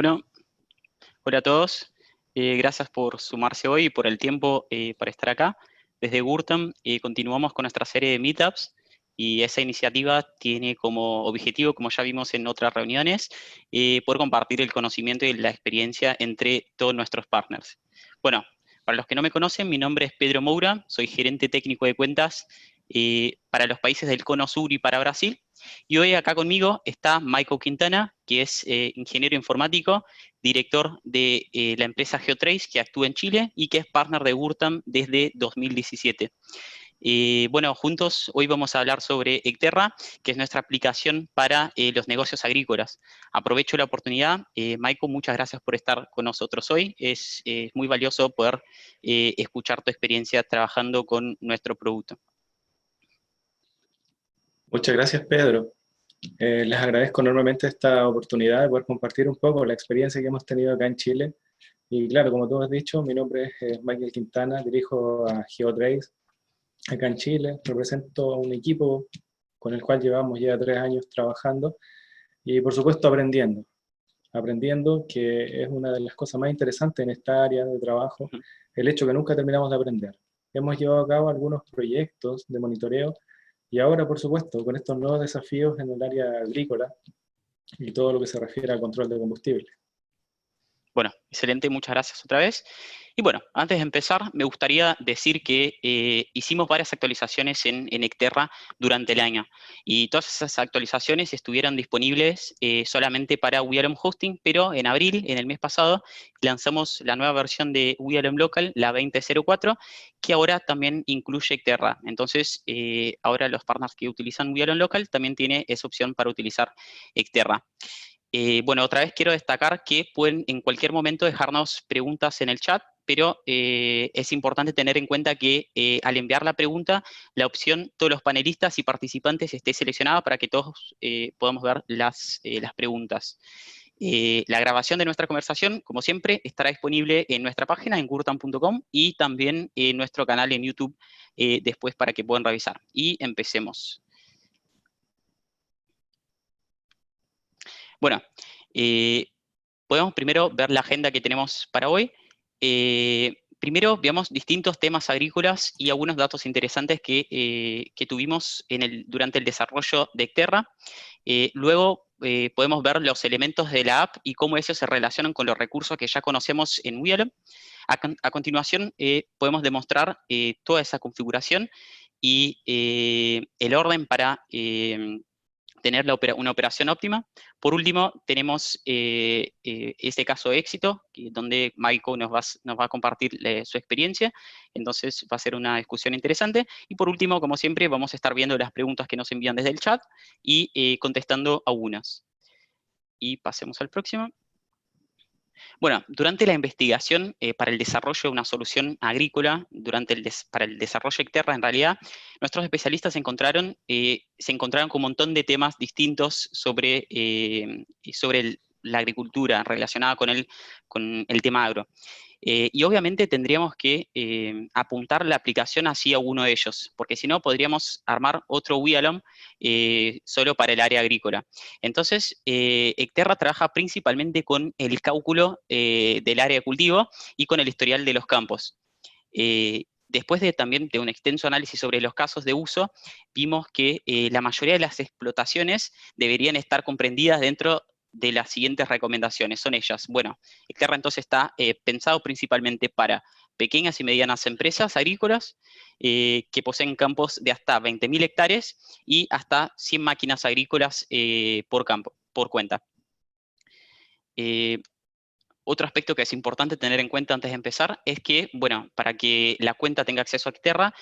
Bueno, hola a todos. Gracias por sumarse hoy y por el tiempo para estar acá. Desde Gurtam continuamos con nuestra serie de Meetups y esa iniciativa tiene como objetivo, como ya vimos en otras reuniones, poder compartir el conocimiento y la experiencia entre todos nuestros partners. Bueno, para los que no me conocen, mi nombre es Pedro Moura, soy gerente técnico de cuentas para los países del Cono Sur y para Brasil. Y hoy acá conmigo está Michael Quintana, que es ingeniero informático, director de la empresa Geotrace, que actúa en Chile y que es partner de Gurtam desde 2017. Bueno, juntos hoy vamos a hablar sobre Ecterra, que es nuestra aplicación para los negocios agrícolas. Aprovecho la oportunidad. Michael, muchas gracias por estar con nosotros hoy. Es muy valioso poder escuchar tu experiencia trabajando con nuestro producto. Muchas gracias, Pedro. Les agradezco enormemente esta oportunidad de poder compartir un poco la experiencia que hemos tenido acá en Chile. Y claro, como tú has dicho, mi nombre es Michael Quintana, dirijo a Geotrace acá en Chile. Represento a un equipo con el cual llevamos ya 3 años trabajando y por supuesto aprendiendo que es una de las cosas más interesantes en esta área de trabajo, el hecho que nunca terminamos de aprender. Hemos llevado a cabo algunos proyectos de monitoreo y ahora, por supuesto, con estos nuevos desafíos en el área agrícola y todo lo que se refiere a control de combustible. Bueno, excelente, muchas gracias otra vez. Y bueno, antes de empezar, me gustaría decir que hicimos varias actualizaciones en Ecterra durante el año. Y todas esas actualizaciones estuvieron disponibles solamente para WeAlum Hosting, pero en abril, en el mes pasado, lanzamos la nueva versión de WeAlum Local, la 20.04, que ahora también incluye Ecterra. Entonces, ahora los partners que utilizan WeAlum Local también tienen esa opción para utilizar Ecterra. Bueno, otra vez quiero destacar que pueden en cualquier momento dejarnos preguntas en el chat, pero es importante tener en cuenta que al enviar la pregunta, la opción todos los panelistas y participantes esté seleccionada para que todos podamos ver las preguntas. La grabación de nuestra conversación, como siempre, estará disponible en nuestra página en gurtam.com y también en nuestro canal en YouTube después para que puedan revisar. Y empecemos. Bueno, podemos primero ver la agenda que tenemos para hoy. Primero veamos distintos temas agrícolas y algunos datos interesantes que tuvimos durante el desarrollo de Ecterra. Luego podemos ver los elementos de la app y cómo esos se relacionan con los recursos que ya conocemos en WeAlum. A continuación podemos demostrar toda esa configuración y el orden para tener una operación óptima. Por último, tenemos este caso de éxito, donde Michael nos va a compartir su experiencia, entonces va a ser una discusión interesante. Y por último, como siempre, vamos a estar viendo las preguntas que nos envían desde el chat y contestando algunas. Y pasemos al próximo. Bueno, durante la investigación para el desarrollo de una solución agrícola, para el desarrollo Ecterra, en realidad, nuestros especialistas se encontraron con un montón de temas distintos sobre la agricultura relacionada con el tema agro. Y obviamente tendríamos que apuntar la aplicación hacia uno de ellos, porque si no podríamos armar otro WeAlum solo para el área agrícola. Entonces, Ecterra trabaja principalmente con el cálculo del área de cultivo y con el historial de los campos. Después también de un extenso análisis sobre los casos de uso, vimos que la mayoría de las explotaciones deberían estar comprendidas dentro de las siguientes recomendaciones. Son ellas. Bueno, Ecterra entonces está pensado principalmente para pequeñas y medianas empresas agrícolas que poseen campos de hasta 20.000 hectáreas y hasta 100 máquinas agrícolas por cuenta. Otro aspecto que es importante tener en cuenta antes de empezar es que, bueno, para que la cuenta tenga acceso a Ecterra,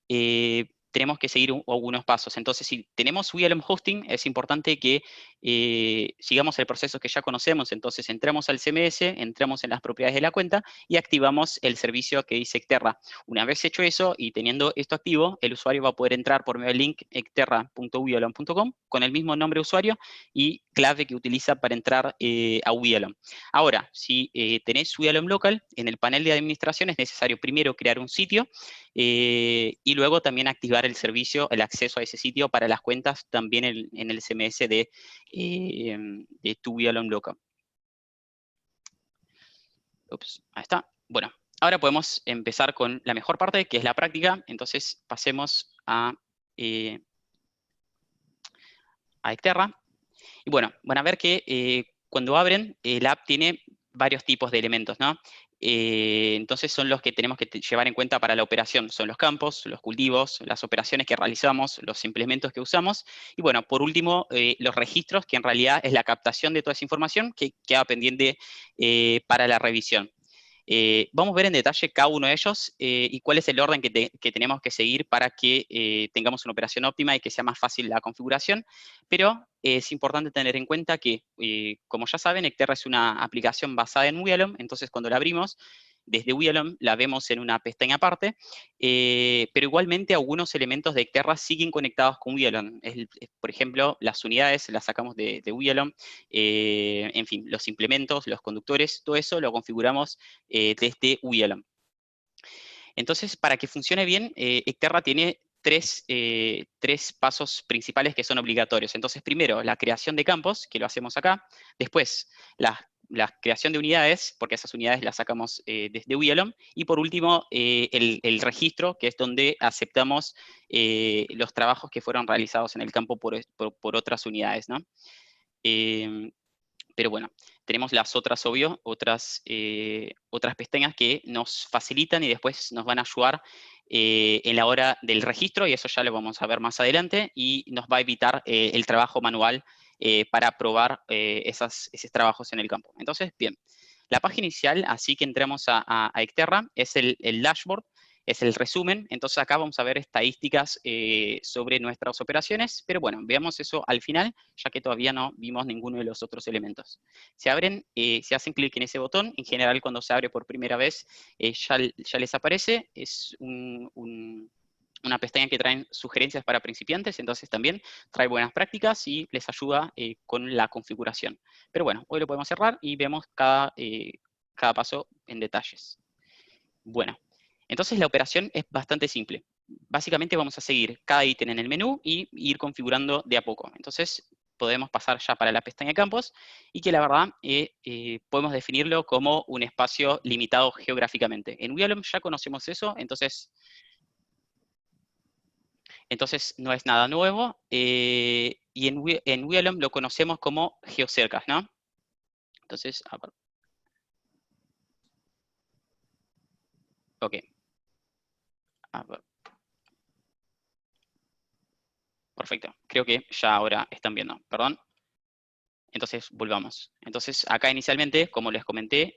tenemos que seguir algunos pasos. Entonces, si tenemos WeAlum Hosting, es importante que sigamos el proceso que ya conocemos. Entonces, entramos al CMS, entramos en las propiedades de la cuenta y activamos el servicio que dice Ecterra. Una vez hecho eso y teniendo esto activo, el usuario va a poder entrar por medio del link ecterra.wealum.com con el mismo nombre de usuario y clave que utiliza para entrar a WeAlum. Ahora, si tenés WeAlum Local, en el panel de administración es necesario primero crear un sitio y luego también activar el servicio, el acceso a ese sitio para las cuentas también en el CMS de tu WeAlum Local. Ups, ahí está. Bueno, ahora podemos empezar con la mejor parte, que es la práctica. Entonces pasemos a Xterra. Y bueno, van a ver que cuando abren, la app tiene varios tipos de elementos, ¿no? Entonces son los que tenemos que llevar en cuenta para la operación. Son los campos, los cultivos, las operaciones que realizamos, los implementos que usamos. Y bueno, por último, los registros, que en realidad es la captación de toda esa información que queda pendiente para la revisión. Vamos a ver en detalle cada uno de ellos y cuál es el orden que tenemos que seguir para que tengamos una operación óptima y que sea más fácil la configuración, pero es importante tener en cuenta que, como ya saben, Xterra es una aplicación basada en WLOM, entonces cuando la abrimos, desde WLOM la vemos en una pestaña aparte, pero igualmente algunos elementos de Xterra siguen conectados con WLOM. Por ejemplo, las unidades las sacamos de WLOM, en fin, los implementos, los conductores, todo eso lo configuramos desde WLOM. Entonces, para que funcione bien, Xterra tiene tres pasos principales que son obligatorios. Entonces, primero, la creación de campos, que lo hacemos acá. Después, la creación de unidades, porque esas unidades las sacamos desde WLOM. Y por último, el registro, que es donde aceptamos los trabajos que fueron realizados en el campo por otras unidades, ¿no? Pero bueno, tenemos las otras, obvio, otras pestañas que nos facilitan y después nos van a ayudar en la hora del registro, y eso ya lo vamos a ver más adelante, y nos va a evitar el trabajo manual para probar esos trabajos en el campo. Entonces, bien, la página inicial, así que entramos a Xterra, es el dashboard, es el resumen. Entonces acá vamos a ver estadísticas sobre nuestras operaciones, pero bueno, veamos eso al final, ya que todavía no vimos ninguno de los otros elementos. Se abren, si hacen clic en ese botón, en general cuando se abre por primera vez, ya les aparece, es una pestaña que traen sugerencias para principiantes, entonces también trae buenas prácticas y les ayuda con la configuración. Pero bueno, hoy lo podemos cerrar y vemos cada paso en detalles. Bueno, entonces la operación es bastante simple. Básicamente vamos a seguir cada ítem en el menú y ir configurando de a poco. Entonces podemos pasar ya para la pestaña campos y que la verdad podemos definirlo como un espacio limitado geográficamente. En WLOM ya conocemos eso, entonces no es nada nuevo. Y en WLOM lo conocemos como geocercas, ¿no? Entonces, ok. Perfecto. Creo que ya ahora están viendo. Perdón. Entonces, volvamos. Entonces, acá inicialmente, como les comenté,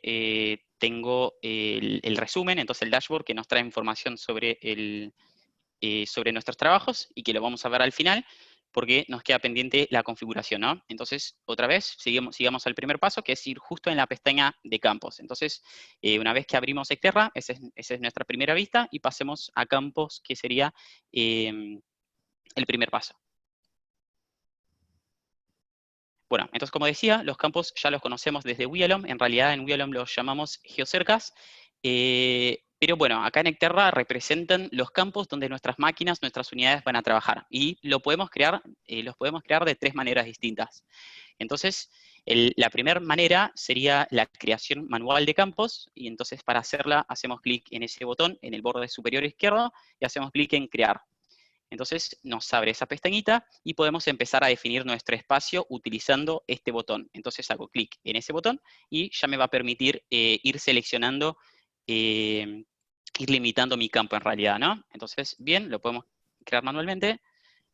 tengo el resumen, entonces el dashboard que nos trae información sobre, sobre nuestros trabajos y que lo vamos a ver al final, porque nos queda pendiente la configuración, ¿no? Entonces, otra vez, sigamos al primer paso, que es ir justo en la pestaña de campos. Entonces, una vez que abrimos Xterra, esa es nuestra primera vista, y pasemos a campos, que sería el primer paso. Bueno, entonces como decía, los campos ya los conocemos desde WLOM, en realidad en WLOM los llamamos geocercas, pero bueno, acá en Xterra representan los campos donde nuestras máquinas, nuestras unidades van a trabajar, y los podemos crear de tres maneras distintas. Entonces, la primera manera sería la creación manual de campos, y entonces para hacerla hacemos clic en ese botón en el borde superior izquierdo, y hacemos clic en crear. Entonces nos abre esa pestañita y podemos empezar a definir nuestro espacio utilizando este botón. Entonces hago clic en ese botón y ya me va a permitir ir seleccionando, ir limitando mi campo en realidad, ¿no? Entonces, bien, lo podemos crear manualmente.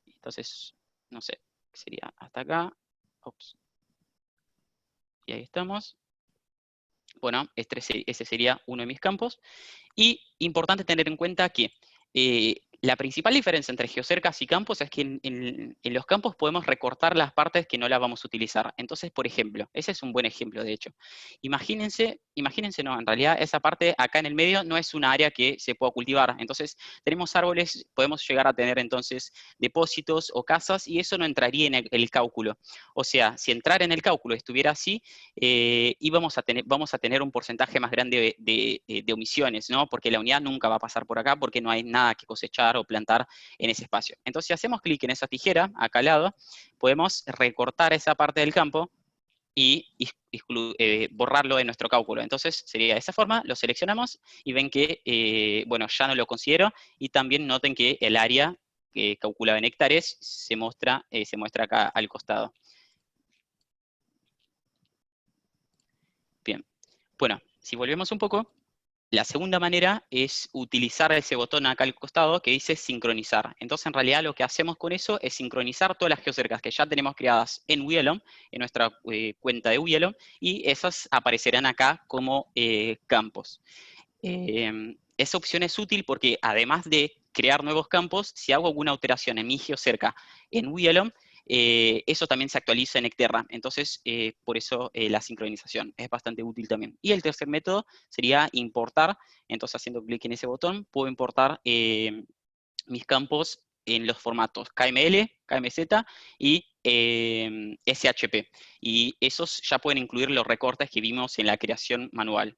Entonces, no sé, sería hasta acá. Ups. Y ahí estamos. Bueno, ese sería uno de mis campos. Y importante tener en cuenta que la principal diferencia entre geocercas y campos es que en los campos podemos recortar las partes que no las vamos a utilizar. Entonces, por ejemplo, ese es un buen ejemplo, de hecho. Imagínense, no, en realidad esa parte acá en el medio no es un área que se pueda cultivar. Entonces, tenemos árboles, podemos llegar a tener entonces depósitos o casas, y eso no entraría en el cálculo. O sea, si entrar en el cálculo estuviera así, vamos a tener un porcentaje más grande de omisiones, ¿no? Porque la unidad nunca va a pasar por acá porque no hay nada que cosechar o plantar en ese espacio. Entonces, si hacemos clic en esa tijera, acá al lado, podemos recortar esa parte del campo y borrarlo de nuestro cálculo. Entonces sería de esa forma, lo seleccionamos y ven que, bueno, ya no lo considero, y también noten que el área calculado en hectáreas se muestra acá al costado. Bien, bueno, si volvemos un poco, la segunda manera es utilizar ese botón acá al costado que dice sincronizar. Entonces, en realidad, lo que hacemos con eso es sincronizar todas las geocercas que ya tenemos creadas en WiELOM, en nuestra cuenta de WiELOM, y esas aparecerán acá como campos. Esa opción es útil porque, además de crear nuevos campos, si hago alguna alteración en mi geocerca en WiELOM, eso también se actualiza en Ecterra. Entonces, por eso la sincronización es bastante útil también. Y el tercer método sería importar. Entonces, haciendo clic en ese botón, puedo importar mis campos en los formatos KML, KMZ y SHP. Y esos ya pueden incluir los recortes que vimos en la creación manual.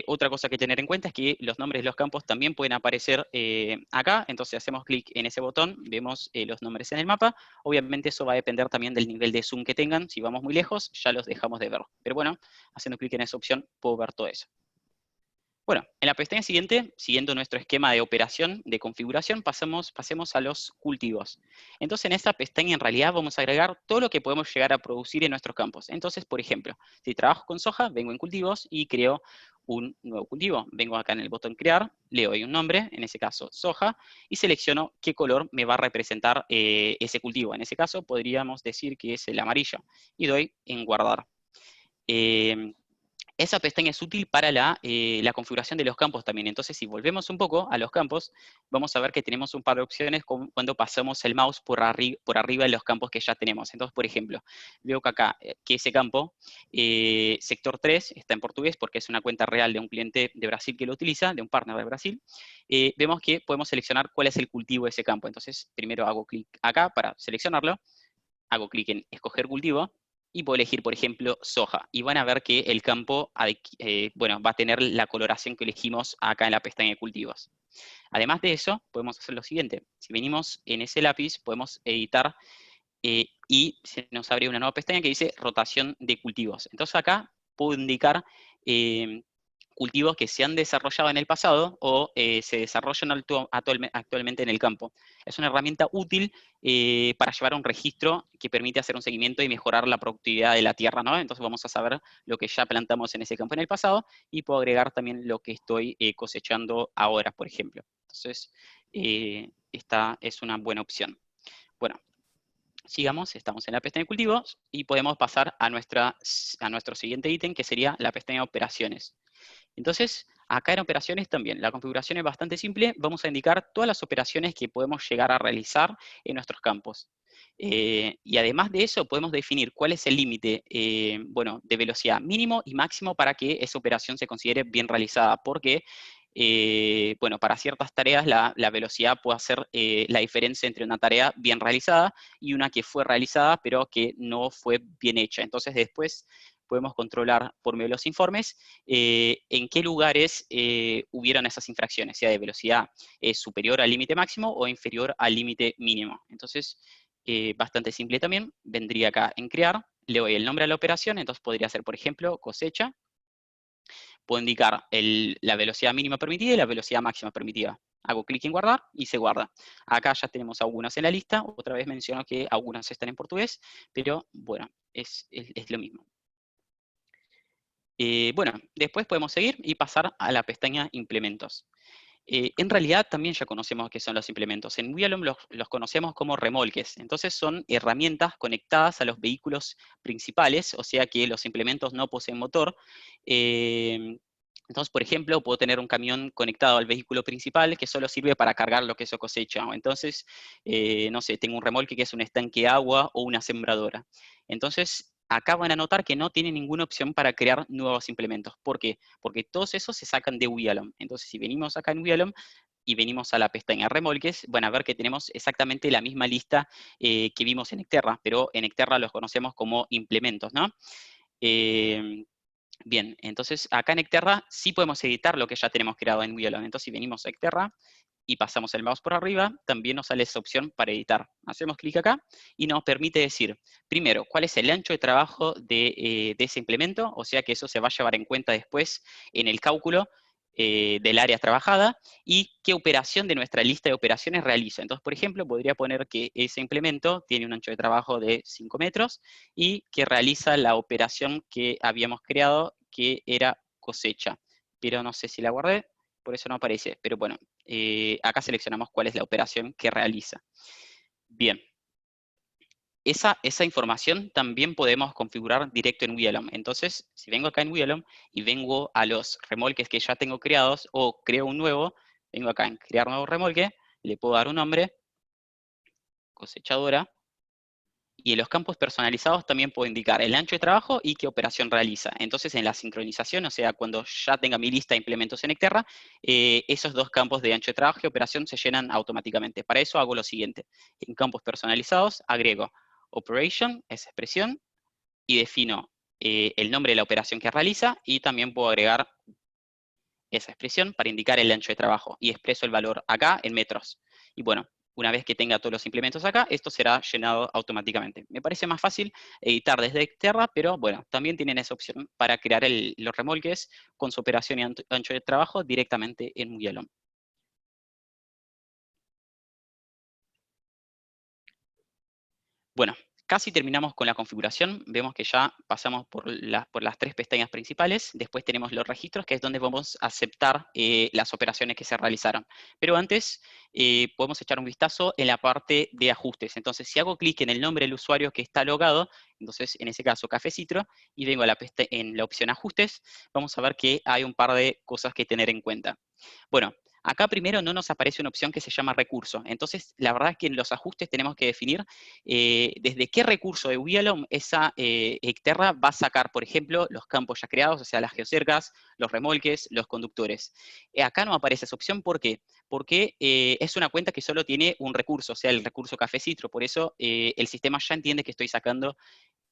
Otra cosa que tener en cuenta es que los nombres de los campos también pueden aparecer acá, entonces hacemos clic en ese botón, vemos los nombres en el mapa. Obviamente eso va a depender también del nivel de zoom que tengan. Si vamos muy lejos, ya los dejamos de ver. Pero bueno, haciendo clic en esa opción, puedo ver todo eso. Bueno, en la pestaña siguiente, siguiendo nuestro esquema de operación, de configuración, pasemos a los cultivos. Entonces, en esta pestaña, en realidad, vamos a agregar todo lo que podemos llegar a producir en nuestros campos. Entonces, por ejemplo, si trabajo con soja, vengo en cultivos y creo un nuevo cultivo. Vengo acá en el botón crear, le doy un nombre, en ese caso soja, y selecciono qué color me va a representar ese cultivo. En ese caso, podríamos decir que es el amarillo, y doy en guardar. Esa pestaña es útil para la configuración de los campos también. Entonces, si volvemos un poco a los campos, vamos a ver que tenemos un par de opciones cuando pasamos el mouse por arriba de los campos que ya tenemos. Entonces, por ejemplo, veo que acá, que ese campo, sector 3, está en portugués porque es una cuenta real de un cliente de Brasil que lo utiliza, de un partner de Brasil. Vemos que podemos seleccionar cuál es el cultivo de ese campo. Entonces, primero hago clic acá para seleccionarlo, hago clic en escoger cultivo, y puedo elegir, por ejemplo, soja. Y van a ver que el campo bueno, va a tener la coloración que elegimos acá en la pestaña de cultivos. Además de eso, podemos hacer lo siguiente. Si venimos en ese lápiz, podemos editar y se nos abre una nueva pestaña que dice rotación de cultivos. Entonces acá puedo indicar cultivos que se han desarrollado en el pasado o se desarrollan actualmente en el campo. Es una herramienta útil para llevar un registro que permite hacer un seguimiento y mejorar la productividad de la tierra, ¿no? Entonces vamos a saber lo que ya plantamos en ese campo en el pasado, y puedo agregar también lo que estoy cosechando ahora, por ejemplo. Entonces, esta es una buena opción. Bueno, sigamos, estamos en la pestaña de cultivos y podemos pasar a nuestro siguiente ítem, que sería la pestaña de operaciones. Entonces, acá en operaciones también, la configuración es bastante simple. Vamos a indicar todas las operaciones que podemos llegar a realizar en nuestros campos. Y además de eso, podemos definir cuál es el límite bueno, de velocidad mínimo y máximo para que esa operación se considere bien realizada, porque bueno, para ciertas tareas la velocidad puede hacer la diferencia entre una tarea bien realizada y una que fue realizada pero que no fue bien hecha. Entonces después podemos controlar por medio de los informes en qué lugares hubieron esas infracciones, sea de velocidad superior al límite máximo o inferior al límite mínimo. Entonces, bastante simple también, vendría acá en crear, le doy el nombre a la operación, entonces podría ser, por ejemplo, cosecha. Puedo indicar la velocidad mínima permitida y la velocidad máxima permitida. Hago clic en guardar y se guarda. Acá ya tenemos algunas en la lista. Otra vez menciono que algunas están en portugués, pero bueno, es lo mismo. Bueno, después podemos seguir y pasar a la pestaña implementos. En realidad también ya conocemos qué son los implementos. En WiELOM los conocemos como remolques. Entonces son herramientas conectadas a los vehículos principales, o sea que los implementos no poseen motor. Entonces, por ejemplo, puedo tener un camión conectado al vehículo principal que solo sirve para cargar lo que eso cosecha. O entonces, no sé, tengo un remolque que es un estanque de agua o una sembradora. Entonces, acá van a notar que no tiene ninguna opción para crear nuevos implementos. ¿Por qué? Porque todos esos se sacan de WiELOM. Entonces, si venimos acá en WiELOM y venimos a la pestaña remolques, van a ver que tenemos exactamente la misma lista que vimos en Ecterra, pero en Ecterra los conocemos como implementos, ¿no? Bien, entonces acá en Ecterra sí podemos editar lo que ya tenemos creado en WiELOM. Entonces, si venimos a Ecterra y pasamos el mouse por arriba, también nos sale esa opción para editar. Hacemos clic acá y nos permite decir, primero, cuál es el ancho de trabajo de ese implemento, o sea que eso se va a llevar en cuenta después en el cálculo del área trabajada, y qué operación de nuestra lista de operaciones realiza. Entonces, por ejemplo, podría poner que ese implemento tiene un ancho de trabajo de 5 metros y que realiza la operación que habíamos creado, que era cosecha. Pero no sé si la guardé, por eso no aparece. Pero bueno, acá seleccionamos cuál es la operación que realiza. Bien. Esa información también podemos configurar directo en WLOM. Entonces, si vengo acá en WLOM y vengo a los remolques que ya tengo creados, o creo un nuevo, vengo acá en crear nuevo remolque, le puedo dar un nombre, cosechadora, y en los campos personalizados también puedo indicar el ancho de trabajo y qué operación realiza. Entonces, en la sincronización, o sea, cuando ya tenga mi lista de implementos en Xterra, esos dos campos de ancho de trabajo y operación se llenan automáticamente. Para eso hago lo siguiente. En campos personalizados agrego operation, esa expresión, y defino el nombre de la operación que realiza, y también puedo agregar esa expresión para indicar el ancho de trabajo, y expreso el valor acá en metros. Y bueno, una vez que tenga todos los implementos acá, esto será llenado automáticamente. Me parece más fácil editar desde Xterra, pero bueno, también tienen esa opción para crear los remolques con su operación y ancho de trabajo directamente en WLOM. Bueno, casi terminamos con la configuración. Vemos que ya pasamos por las tres pestañas principales. Después tenemos los registros, que es donde vamos a aceptar las operaciones que se realizaron. Pero antes, podemos echar un vistazo en la parte de ajustes. Entonces, si hago clic en el nombre del usuario que está logado, entonces en ese caso Café Citro, y vengo a en la opción ajustes, vamos a ver que hay un par de cosas que tener en cuenta. Bueno, acá primero no nos aparece una opción que se llama recurso. Entonces, la verdad es que en los ajustes tenemos que definir desde qué recurso de WLOM esa Xterra va a sacar, por ejemplo, los campos ya creados, o sea, las geocercas, los remolques, los conductores. Acá no aparece esa opción, ¿por qué? Porque es una cuenta que solo tiene un recurso, o sea, el recurso Café Citro. Por eso el sistema ya entiende que estoy sacando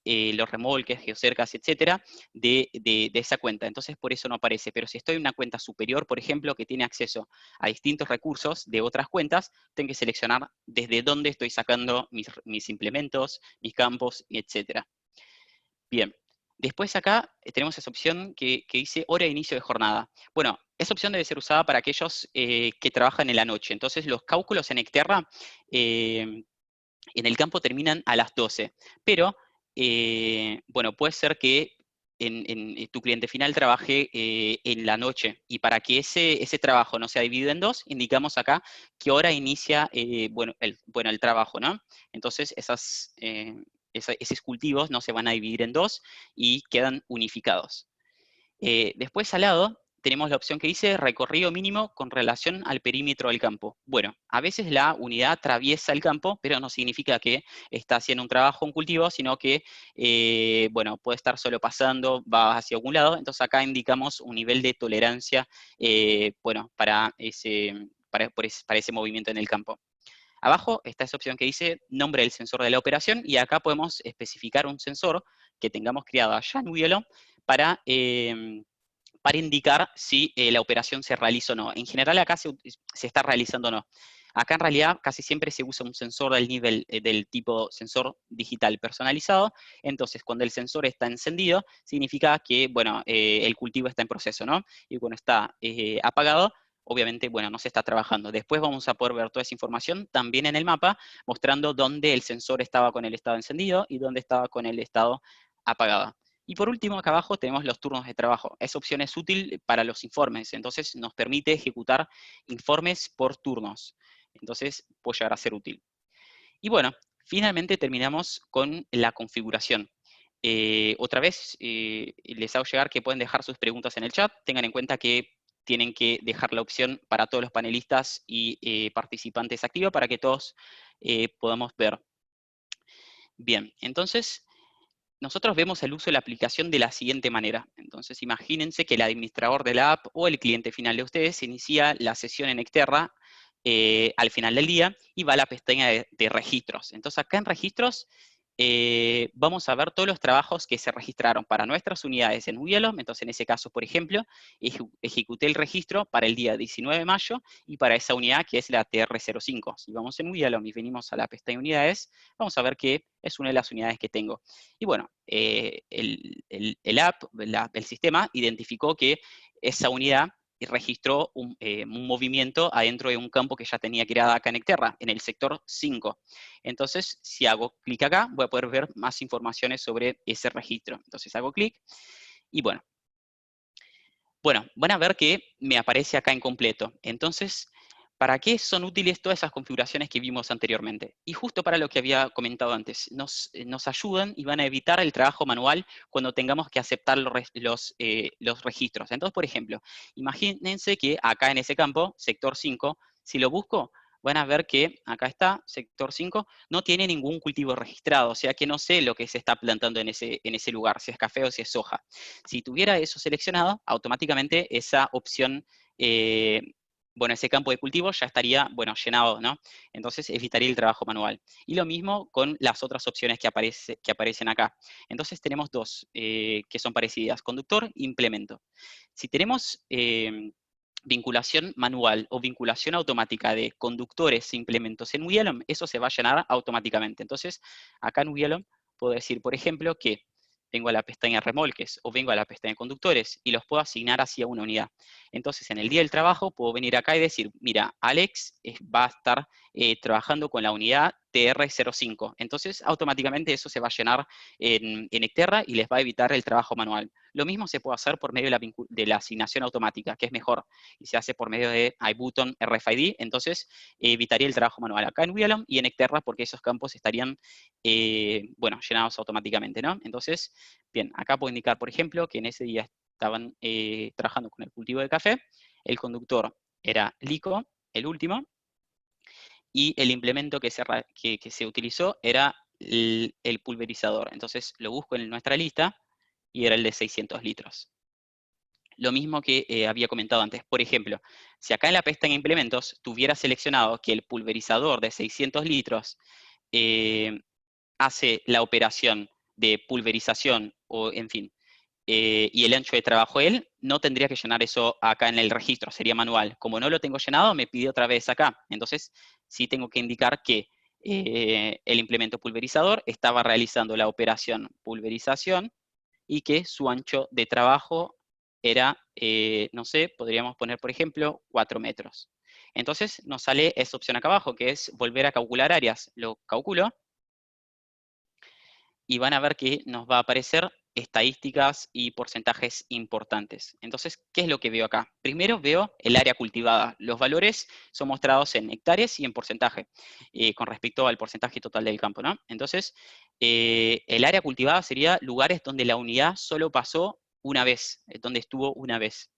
los remolques, geocercas, etcétera, de esa cuenta. Entonces, por eso no aparece. Pero si estoy en una cuenta superior, por ejemplo, que tiene acceso a distintos recursos de otras cuentas, tengo que seleccionar desde dónde estoy sacando mis implementos, mis campos, etcétera. Bien. Después acá tenemos esa opción que dice hora de inicio de jornada. Bueno, esa opción debe ser usada para aquellos que trabajan en la noche. Entonces, los cálculos en Xterra en el campo terminan a las 12. Pero, bueno, puede ser que tu cliente final trabaje en la noche. Y para que ese trabajo no sea dividido en dos, indicamos acá qué hora inicia el trabajo, ¿no? Entonces, esos cultivos no se van a dividir en dos y quedan unificados. Después al lado tenemos la opción que dice recorrido mínimo con relación al perímetro del campo. Bueno, a veces la unidad atraviesa el campo, pero no significa que está haciendo un trabajo, un cultivo, sino que, bueno, puede estar solo pasando, va hacia algún lado. Entonces acá indicamos un nivel de tolerancia, bueno, para ese movimiento en el campo. Abajo está esa opción que dice nombre del sensor de la operación, y acá podemos especificar un sensor que tengamos creado allá en WLOM para indicar si la operación se realiza o no. En general acá se está realizando o no. Acá en realidad casi siempre se usa un sensor del nivel del tipo sensor digital personalizado. Entonces, cuando el sensor está encendido, significa que, bueno, el cultivo está en proceso, ¿no? Y cuando está apagado, obviamente, bueno, no se está trabajando. Después vamos a poder ver toda esa información también en el mapa, mostrando dónde el sensor estaba con el estado encendido y dónde estaba con el estado apagado. Y por último, acá abajo tenemos los turnos de trabajo. Esa opción es útil para los informes, entonces nos permite ejecutar informes por turnos. Entonces puede llegar a ser útil. Y bueno, finalmente terminamos con la configuración. Otra vez, les hago llegar que pueden dejar sus preguntas en el chat. Tengan en cuenta que tienen que dejar la opción para todos los panelistas y participantes activa para que todos podamos ver. Bien, entonces nosotros vemos el uso de la aplicación de la siguiente manera. Entonces, imagínense que el administrador de la app o el cliente final de ustedes inicia la sesión en Xterra al final del día y va a la pestaña de registros. Entonces, acá en registros vamos a ver todos los trabajos que se registraron para nuestras unidades en WIALOM. Entonces, en ese caso, por ejemplo, ejecuté el registro para el día 19 de mayo y para esa unidad que es la TR05. Si vamos en WIALOM y venimos a la pestaña unidades, vamos a ver que es una de las unidades que tengo. Y bueno, el sistema identificó que esa unidad y registró un movimiento adentro de un campo que ya tenía creada acá en Necterra, en el sector 5. Entonces, si hago clic acá, voy a poder ver más informaciones sobre ese registro. Entonces hago clic y bueno, van a ver que me aparece acá incompleto. Entonces, ¿para qué son útiles todas esas configuraciones que vimos anteriormente? Y justo para lo que había comentado antes, nos ayudan y van a evitar el trabajo manual cuando tengamos que aceptar los registros. Entonces, por ejemplo, imagínense que acá en ese campo, sector 5, si lo busco, van a ver que acá está, sector 5, no tiene ningún cultivo registrado, o sea que no sé lo que se está plantando en ese lugar, si es café o si es soja. Si tuviera eso seleccionado, automáticamente esa opción, ese campo de cultivo ya estaría, llenado, ¿no? Entonces evitaría el trabajo manual. Y lo mismo con las otras opciones que aparecen acá. Entonces tenemos dos que son parecidas, conductor e implemento. Si tenemos vinculación manual o vinculación automática de conductores e implementos en WIALOM, eso se va a llenar automáticamente. Entonces, acá en WIALOM puedo decir, por ejemplo, que vengo a la pestaña remolques o vengo a la pestaña conductores y los puedo asignar hacia una unidad. Entonces, en el día del trabajo puedo venir acá y decir, mira, Alex va a estar trabajando con la unidad TR05. Entonces, automáticamente eso se va a llenar en Necterra y les va a evitar el trabajo manual. Lo mismo se puede hacer por medio de la asignación automática, que es mejor, y se hace por medio de iButton RFID, entonces evitaría el trabajo manual acá en WIALOM y en Necterra porque esos campos estarían llenados automáticamente, ¿no? Entonces, bien, acá puedo indicar, por ejemplo, que en ese día estaban trabajando con el cultivo de café, el conductor era LICO, el último, y el implemento que se utilizó era el pulverizador. Entonces lo busco en nuestra lista y era el de 600 litros. Lo mismo que había comentado antes. Por ejemplo, si acá en la pestaña implementos tuviera seleccionado que el pulverizador de 600 litros hace la operación de pulverización o, en fin, y el ancho de trabajo él, no tendría que llenar eso acá en el registro, sería manual. Como no lo tengo llenado, me pide otra vez acá. Entonces, sí tengo que indicar que el implemento pulverizador estaba realizando la operación pulverización y que su ancho de trabajo era, no sé, podríamos poner, por ejemplo, 4 metros. Entonces, nos sale esa opción acá abajo, que es volver a calcular áreas. Lo calculo y van a ver que nos va a aparecer estadísticas y porcentajes importantes. Entonces, ¿qué es lo que veo acá? Primero veo el área cultivada. Los valores son mostrados en hectáreas y en porcentaje, con respecto al porcentaje total del campo, ¿no? Entonces, el área cultivada sería lugares donde la unidad solo pasó una vez, donde estuvo una vez.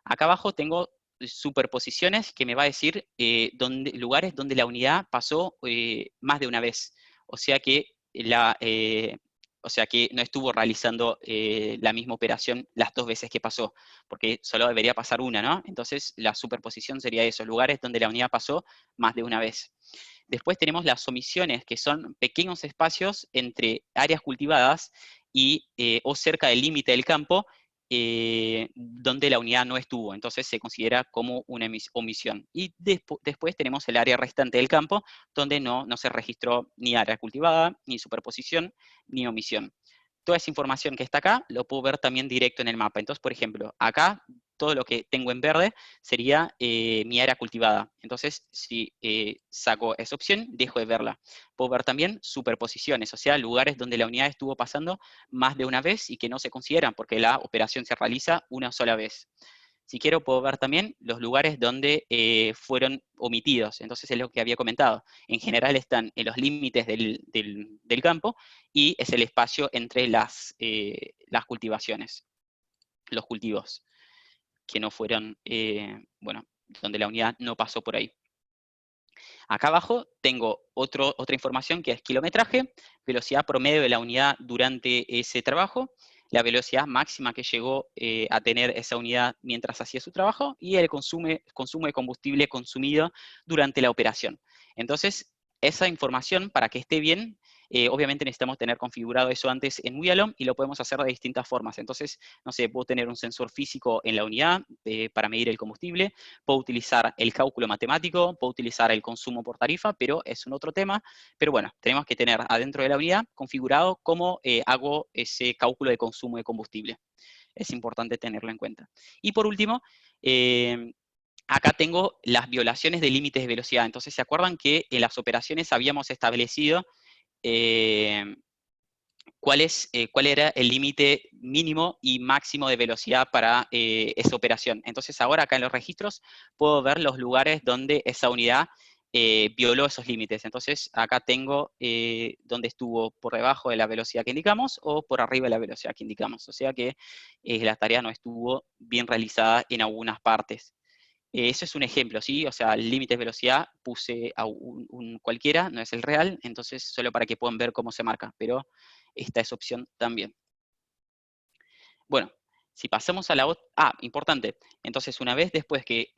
Acá abajo tengo superposiciones que me va a decir lugares donde la unidad pasó más de una vez. O sea que no estuvo realizando la misma operación las dos veces que pasó, porque solo debería pasar una, ¿no? Entonces la superposición sería esos lugares donde la unidad pasó más de una vez. Después tenemos las omisiones, que son pequeños espacios entre áreas cultivadas o cerca del límite del campo, donde la unidad no estuvo, entonces se considera como una omisión. Y después tenemos el área restante del campo, donde no se registró ni área cultivada, ni superposición, ni omisión. Toda esa información que está acá, lo puedo ver también directo en el mapa. Entonces, por ejemplo, acá todo lo que tengo en verde sería mi área cultivada. Entonces, si saco esa opción, dejo de verla. Puedo ver también superposiciones, o sea, lugares donde la unidad estuvo pasando más de una vez y que no se consideran porque la operación se realiza una sola vez. Si quiero, puedo ver también los lugares donde fueron omitidos. Entonces, es lo que había comentado. En general están en los límites del campo y es el espacio entre las cultivaciones, los cultivos que no fueron, donde la unidad no pasó por ahí. Acá abajo tengo otra información que es kilometraje, velocidad promedio de la unidad durante ese trabajo, la velocidad máxima que llegó a tener esa unidad mientras hacía su trabajo y el consumo de combustible consumido durante la operación. Entonces, esa información, para que esté bien, obviamente necesitamos tener configurado eso antes en Wialom y lo podemos hacer de distintas formas. Entonces, no sé, puedo tener un sensor físico en la unidad para medir el combustible, puedo utilizar el cálculo matemático, puedo utilizar el consumo por tarifa, pero es un otro tema. Pero bueno, tenemos que tener adentro de la unidad configurado cómo hago ese cálculo de consumo de combustible. Es importante tenerlo en cuenta. Y por último, acá tengo las violaciones de límites de velocidad. Entonces, ¿se acuerdan que en las operaciones habíamos establecido cuál era el límite mínimo y máximo de velocidad para esa operación? Entonces, ahora acá en los registros puedo ver los lugares donde esa unidad violó esos límites. Entonces, acá tengo donde estuvo por debajo de la velocidad que indicamos o por arriba de la velocidad que indicamos. O sea que la tarea no estuvo bien realizada en algunas partes. Ese es un ejemplo, ¿sí? O sea, el límite de velocidad puse a un cualquiera, no es el real, entonces solo para que puedan ver cómo se marca, pero esta es opción también. Bueno, si pasamos a la otra... Ah, importante. Entonces, una vez después que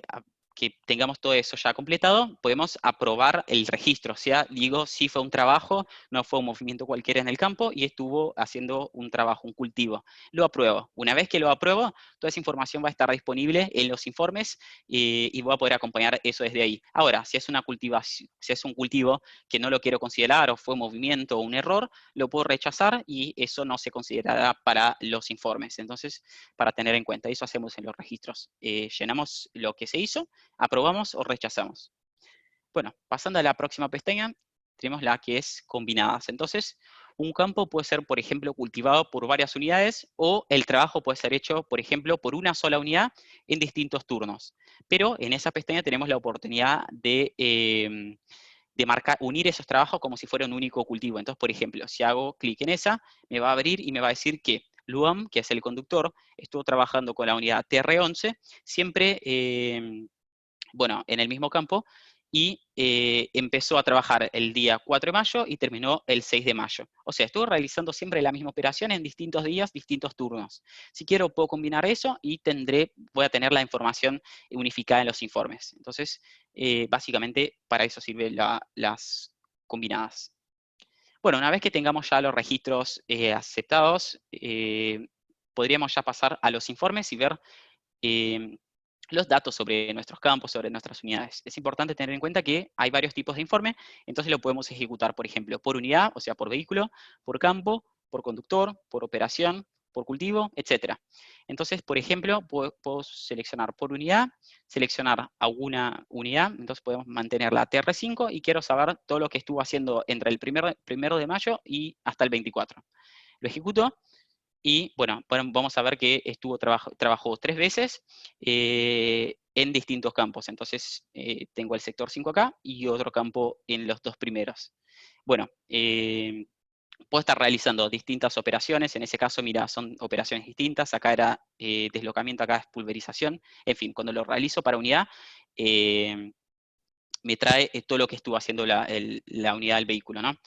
tengamos todo eso ya completado, podemos aprobar el registro. O sea, digo, si fue un trabajo, no fue un movimiento cualquiera en el campo y estuvo haciendo un trabajo, un cultivo. Lo apruebo. Una vez que lo apruebo, toda esa información va a estar disponible en los informes y voy a poder acompañar eso desde ahí. Ahora, si es una cultivación, si es un cultivo que no lo quiero considerar o fue un movimiento o un error, lo puedo rechazar y eso no se considerará para los informes. Entonces, para tener en cuenta, eso hacemos en los registros. Llenamos lo que se hizo, aprobamos o rechazamos. Bueno, pasando a la próxima pestaña, tenemos la que es combinadas. Entonces, un campo puede ser, por ejemplo, cultivado por varias unidades o el trabajo puede ser hecho, por ejemplo, por una sola unidad en distintos turnos. Pero en esa pestaña tenemos la oportunidad de unir esos trabajos como si fuera un único cultivo. Entonces, por ejemplo, si hago clic en esa, me va a abrir y me va a decir que Luam, que es el conductor, estuvo trabajando con la unidad TR11, siempre bueno, en el mismo campo, y empezó a trabajar el día 4 de mayo y terminó el 6 de mayo. O sea, estuvo realizando siempre la misma operación en distintos días, distintos turnos. Si quiero, puedo combinar eso y voy a tener la información unificada en los informes. Entonces, básicamente, para eso sirven las combinadas. Bueno, una vez que tengamos ya los registros aceptados, podríamos ya pasar a los informes y ver los datos sobre nuestros campos, sobre nuestras unidades. Es importante tener en cuenta que hay varios tipos de informe, entonces lo podemos ejecutar, por ejemplo, por unidad, o sea, por vehículo, por campo, por conductor, por operación, por cultivo, etc. Entonces, por ejemplo, puedo seleccionar por unidad, seleccionar alguna unidad, entonces podemos mantener la TR5 y quiero saber todo lo que estuvo haciendo entre el 1 de mayo y hasta el 24. Lo ejecuto. Y bueno, vamos a ver que trabajó 3 veces en distintos campos. Entonces, tengo el sector 5 acá y otro campo en los 2 primeros. Bueno, puedo estar realizando distintas operaciones. En ese caso, mira, son operaciones distintas. Acá era deslocamiento, acá es pulverización. En fin, cuando lo realizo para unidad, me trae todo lo que estuvo haciendo la unidad del vehículo, ¿no?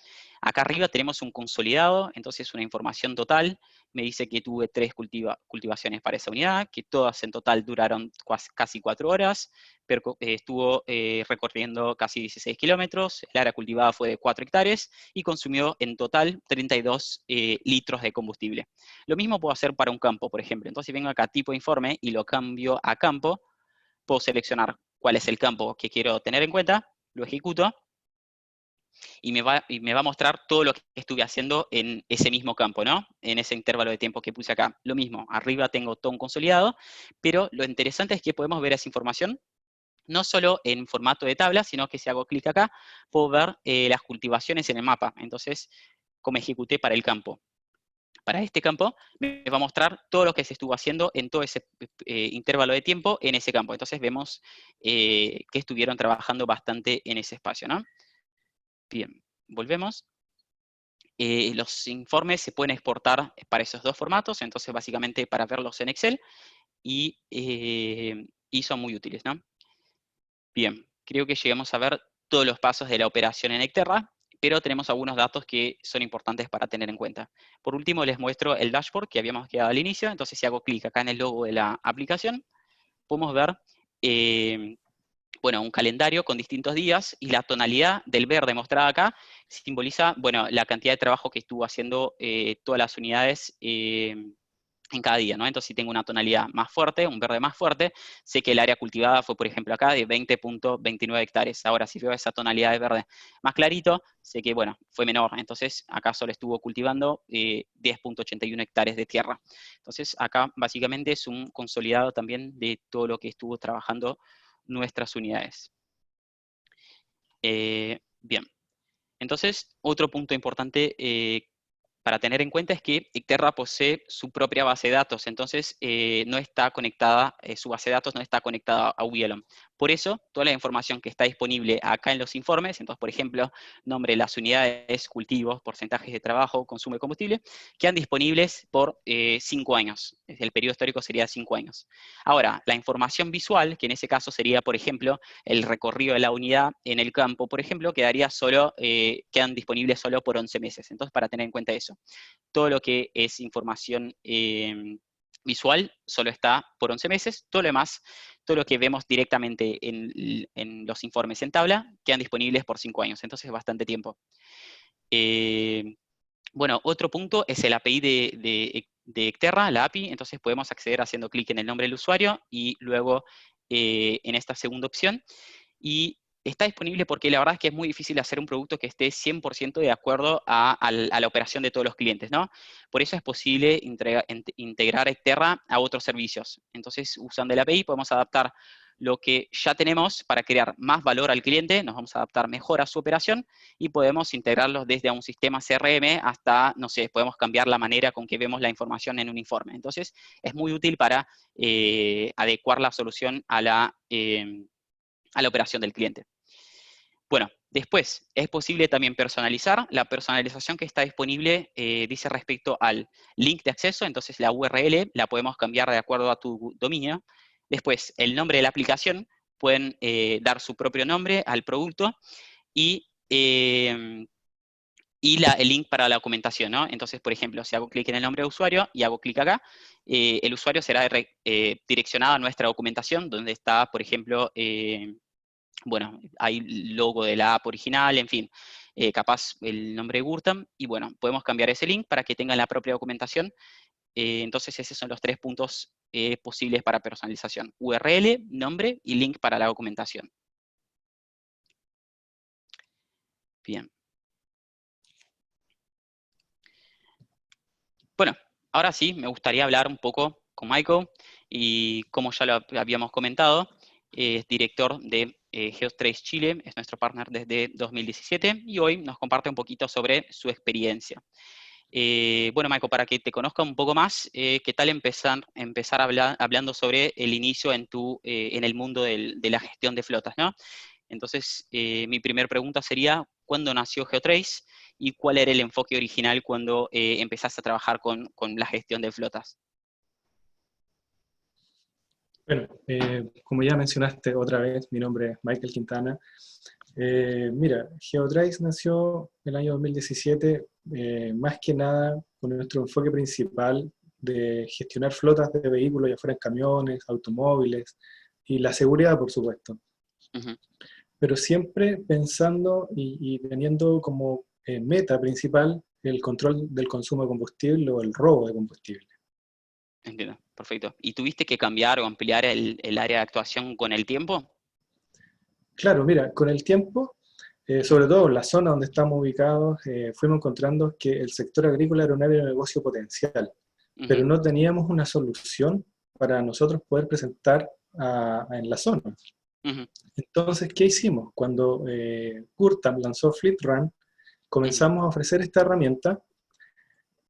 Acá arriba tenemos un consolidado, entonces una información total. Me dice que tuve 3 cultivaciones para esa unidad, que todas en total duraron casi 4 horas, pero estuvo recorriendo casi 16 kilómetros, el área cultivada fue de 4 hectáreas y consumió en total 32 litros de combustible. Lo mismo puedo hacer para un campo, por ejemplo. Entonces vengo acá a tipo de informe y lo cambio a campo, puedo seleccionar cuál es el campo que quiero tener en cuenta, lo ejecuto, y me va a mostrar todo lo que estuve haciendo en ese mismo campo, ¿no? En ese intervalo de tiempo que puse acá. Lo mismo, arriba tengo todo un consolidado, pero lo interesante es que podemos ver esa información no solo en formato de tabla, sino que si hago clic acá, puedo ver las cultivaciones en el mapa. Entonces, como ejecuté para el campo. Para este campo, me va a mostrar todo lo que se estuvo haciendo en todo ese intervalo de tiempo en ese campo. Entonces vemos que estuvieron trabajando bastante en ese espacio, ¿no? Bien, volvemos. Los informes se pueden exportar para esos 2 formatos, entonces básicamente para verlos en Excel, y son muy útiles, ¿no? Bien, creo que llegamos a ver todos los pasos de la operación en Exterra, pero tenemos algunos datos que son importantes para tener en cuenta. Por último, les muestro el dashboard que habíamos quedado al inicio, entonces si hago clic acá en el logo de la aplicación, podemos ver bueno, un calendario con distintos días y la tonalidad del verde mostrada acá simboliza, bueno, la cantidad de trabajo que estuvo haciendo todas las unidades en cada día, ¿no? Entonces, si tengo una tonalidad más fuerte, un verde más fuerte, sé que el área cultivada fue, por ejemplo, acá de 20.29 hectáreas. Ahora, si veo esa tonalidad de verde más clarito, sé que, bueno, fue menor. Entonces, acá solo estuvo cultivando 10.81 hectáreas de tierra. Entonces, acá básicamente es un consolidado también de todo lo que estuvo trabajando nuestras unidades. Bien. Entonces, otro punto importante para tener en cuenta es que Ecterra posee su propia base de datos, entonces no está conectada, su base de datos no está conectada a WLM. Por eso, toda la información que está disponible acá en los informes, entonces, por ejemplo, nombre de las unidades, cultivos, porcentajes de trabajo, consumo de combustible, quedan disponibles por 5 años. El periodo histórico sería 5 años. Ahora, la información visual, que en ese caso sería, por ejemplo, el recorrido de la unidad en el campo, por ejemplo, quedan disponibles solo por 11 meses. Entonces, para tener en cuenta eso, todo lo que es información visual solo está por 11 meses, todo lo demás, todo lo que vemos directamente en los informes en tabla, quedan disponibles por 5 años, entonces es bastante tiempo. Bueno, otro punto es el API de Ecterra, la API, entonces podemos acceder haciendo clic en el nombre del usuario y luego en esta segunda opción. Y está disponible porque la verdad es que es muy difícil hacer un producto que esté 100% de acuerdo a la operación de todos los clientes, ¿no? Por eso es posible integrar Ecterra a otros servicios. Entonces, usando el API podemos adaptar lo que ya tenemos para crear más valor al cliente, nos vamos a adaptar mejor a su operación y podemos integrarlos desde un sistema CRM hasta, no sé, podemos cambiar la manera con que vemos la información en un informe. Entonces, es muy útil para adecuar la solución a la operación del cliente. Bueno, después es posible también personalizar. La personalización que está disponible dice respecto al link de acceso, entonces la URL la podemos cambiar de acuerdo a tu dominio. Después, el nombre de la aplicación, pueden dar su propio nombre al producto y el link para la documentación, ¿no? Entonces, por ejemplo, si hago clic en el nombre de usuario y hago clic acá, el usuario será direccionado a nuestra documentación, donde está, por ejemplo, bueno, hay logo de la app original, en fin, capaz el nombre de Gurtam, y bueno, podemos cambiar ese link para que tengan la propia documentación. Entonces esos son los 3 puntos posibles para personalización: URL, nombre y link para la documentación. Bien. Bueno, ahora sí, me gustaría hablar un poco con Michael, y como ya lo habíamos comentado, es director de Geotrace Chile, es nuestro partner desde 2017, y hoy nos comparte un poquito sobre su experiencia. Bueno, Michael, para que te conozca un poco más, ¿qué tal empezar hablando sobre el inicio en el mundo de la gestión de flotas, ¿no? Entonces, mi primera pregunta sería, ¿cuándo nació Geotrace y cuál era el enfoque original cuando empezaste a trabajar con la gestión de flotas? Bueno, como ya mencionaste otra vez, mi nombre es Michael Quintana. Mira, Geotrace nació en el año 2017, más que nada con nuestro enfoque principal de gestionar flotas de vehículos, ya fueran camiones, automóviles, y la seguridad, por supuesto. Ujú. Pero siempre pensando y teniendo como meta principal el control del consumo de combustible o el robo de combustible. Entiendo, perfecto. ¿Y tuviste que cambiar o ampliar el área de actuación con el tiempo? Claro, mira, con el tiempo, sobre todo en la zona donde estamos ubicados, fuimos encontrando que el sector agrícola era un área de negocio potencial, pero Ujú, no teníamos una solución para nosotros poder presentar en la zona. ujú, Entonces, ¿qué hicimos? Cuando Curtam lanzó FleetRun, ujú. comenzamos a ofrecer esta herramienta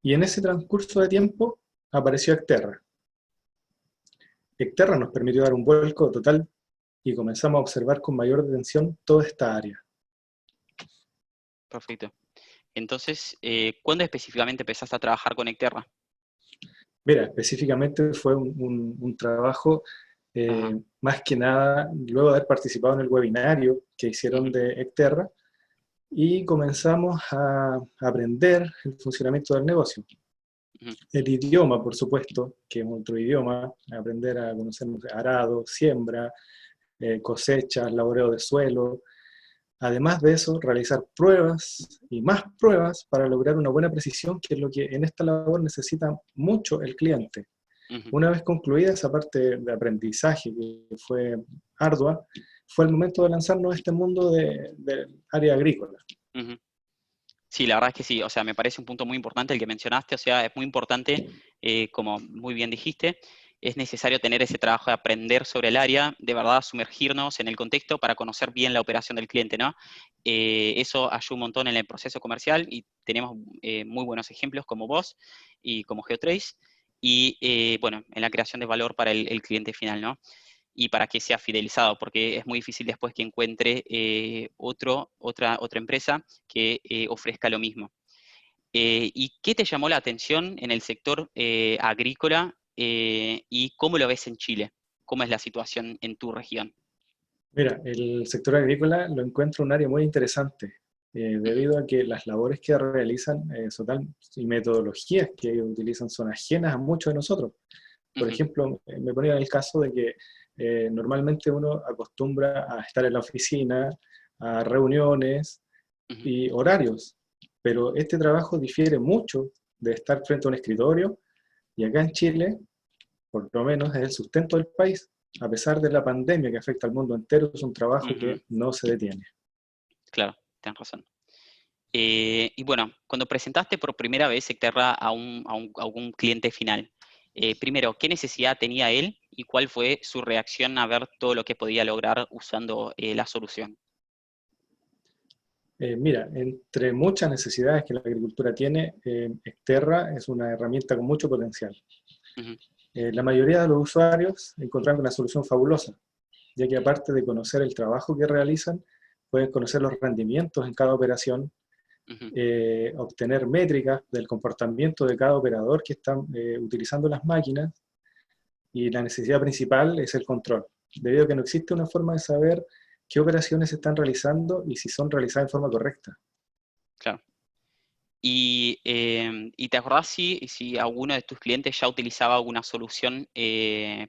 y en ese transcurso de tiempo apareció Ecterra. Ecterra nos permitió dar un vuelco total y comenzamos a observar con mayor detención toda esta área. Perfecto. Entonces, ¿cuándo específicamente empezaste a trabajar con Ecterra? Mira, específicamente fue un trabajo Ajá. más que nada luego de haber participado en el webinario que hicieron Ujú, de Ecterra y comenzamos a aprender el funcionamiento del negocio. ujú, El idioma, por supuesto, que es otro idioma, aprender a conocer arado, siembra, cosechas, laboreo de suelo, Además de eso, realizar pruebas y más pruebas para lograr una buena precisión, que es lo que en esta labor necesita mucho el cliente. Ujú, Una vez concluida esa parte de aprendizaje que fue ardua, fue el momento de lanzarnos a este mundo del área agrícola. ujú. Sí, la verdad es que sí, o sea, me parece un punto muy importante el que mencionaste, o sea, es muy importante, como muy bien dijiste, es necesario tener ese trabajo de aprender sobre el área, de verdad sumergirnos en el contexto para conocer bien la operación del cliente, ¿no? Eso ayuda un montón en el proceso comercial y tenemos muy buenos ejemplos como vos y como Geotrace, y bueno, en la creación de valor para el cliente final, ¿no? Y para que sea fidelizado, porque es muy difícil después que encuentre otra empresa que ofrezca lo mismo. ¿Y qué te llamó la atención en el sector agrícola y cómo lo ves en Chile? ¿Cómo es la situación en tu región? Mira, el sector agrícola lo encuentro un área muy interesante, Ujú, debido a que las labores que realizan y metodologías que ellos utilizan son ajenas a muchos de nosotros. Por ujú, ejemplo, me ponía en el caso de que normalmente uno acostumbra a estar en la oficina, a reuniones ujú. y horarios, pero este trabajo difiere mucho de estar frente a un escritorio, y acá en Chile, por lo menos, es el sustento del país. A pesar de la pandemia que afecta al mundo entero, es un trabajo Ujú, que no se detiene. claro, tienes razón. Y bueno, cuando presentaste por primera vez Secterra a un cliente final, primero, ¿qué necesidad tenía él y cuál fue su reacción a ver todo lo que podía lograr usando la solución? Mira, entre muchas necesidades que la agricultura tiene, Exterra es una herramienta con mucho potencial. Ujú, La mayoría de los usuarios encontraron una solución fabulosa, ya que aparte de conocer el trabajo que realizan, pueden conocer los rendimientos en cada operación, ujú, obtener métricas del comportamiento de cada operador que están utilizando las máquinas, y la necesidad principal es el control, debido a que no existe una forma de saber qué operaciones se están realizando y si son realizadas en forma correcta. claro. ¿Y te acordás si alguno de tus clientes ya utilizaba alguna solución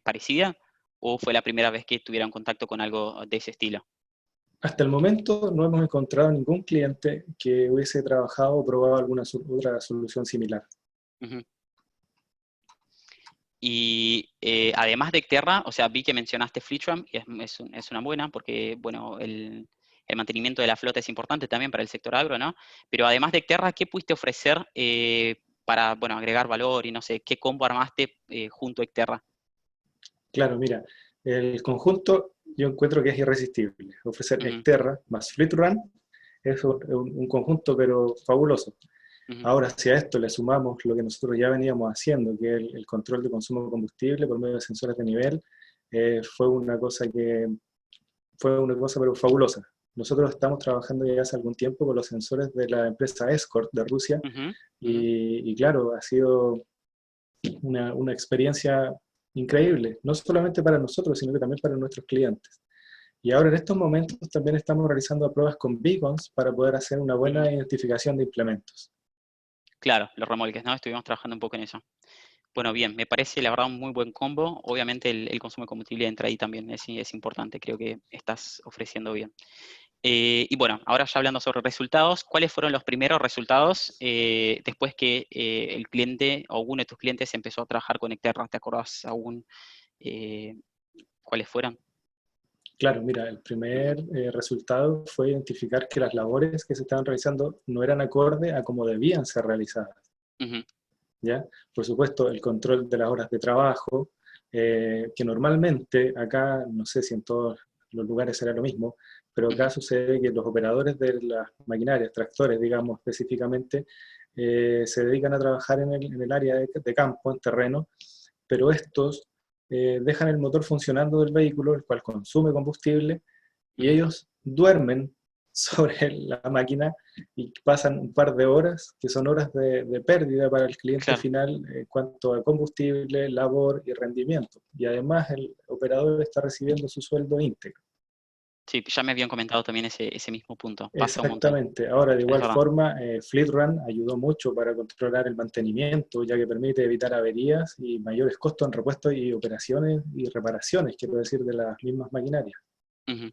parecida o fue la primera vez que tuvieron contacto con algo de ese estilo? Hasta el momento no hemos encontrado ningún cliente que hubiese trabajado o probado alguna otra solución similar. Ujú. Y además de Terra, o sea, vi que mencionaste Fleetram, y es una buena, porque, bueno, el mantenimiento de la flota es importante también para el sector agro, ¿no? Pero además de Terra, ¿qué pudiste ofrecer para, bueno, agregar valor y no sé, qué combo armaste junto a Terra? Claro, mira, el conjunto yo encuentro que es irresistible. Ofrecer Ujú, Exterra más FleetRun es un conjunto pero fabuloso. ujú, Ahora, si a esto le sumamos lo que nosotros ya veníamos haciendo, que es el control de consumo de combustible por medio de sensores de nivel, fue una cosa pero fabulosa. Nosotros estamos trabajando ya hace algún tiempo con los sensores de la empresa Escort de Rusia, ujú, ujú. y claro, ha sido una experiencia increíble, no solamente para nosotros, sino que también para nuestros clientes. Y ahora en estos momentos también estamos realizando pruebas con beacons para poder hacer una Ujú. buena identificación de implementos. Claro, los remolques, ¿no? Estuvimos trabajando un poco en eso. Bueno, bien, me parece la verdad un muy buen combo. Obviamente el consumo de combustible entra ahí también, es importante, creo que estás ofreciendo bien. Y bueno, ahora ya hablando sobre resultados, ¿cuáles fueron los primeros resultados después que el cliente o alguno de tus clientes empezó a trabajar con Exterra? ¿Te acordás aún eh, cuáles fueron? Claro, mira, el Ujú, primer resultado fue identificar que las labores que se estaban realizando no eran acorde a cómo debían ser realizadas. ujú, ¿Ya? Por supuesto, el control de las horas de trabajo, que normalmente acá, no sé si en todos los lugares será lo mismo, pero ujú, acá sucede que los operadores de las maquinarias, tractores, digamos específicamente, se dedican a trabajar en el área de campo, en terreno, pero estos dejan el motor funcionando del vehículo, el cual consume combustible, y ujú. ellos duermen sobre la máquina y pasan un par de horas, que son horas de pérdida para el cliente Claro. final en cuanto a combustible, labor y rendimiento. Y además el operador está recibiendo su sueldo íntegro. Sí, ya me habían comentado también ese mismo punto. Pasa un montón, Exactamente. Ahora, de es igual verdad. forma, FleetRun ayudó mucho para controlar el mantenimiento, ya que permite evitar averías y mayores costos en repuestos y operaciones y reparaciones, quiero decir, de las mismas maquinarias. Ujú.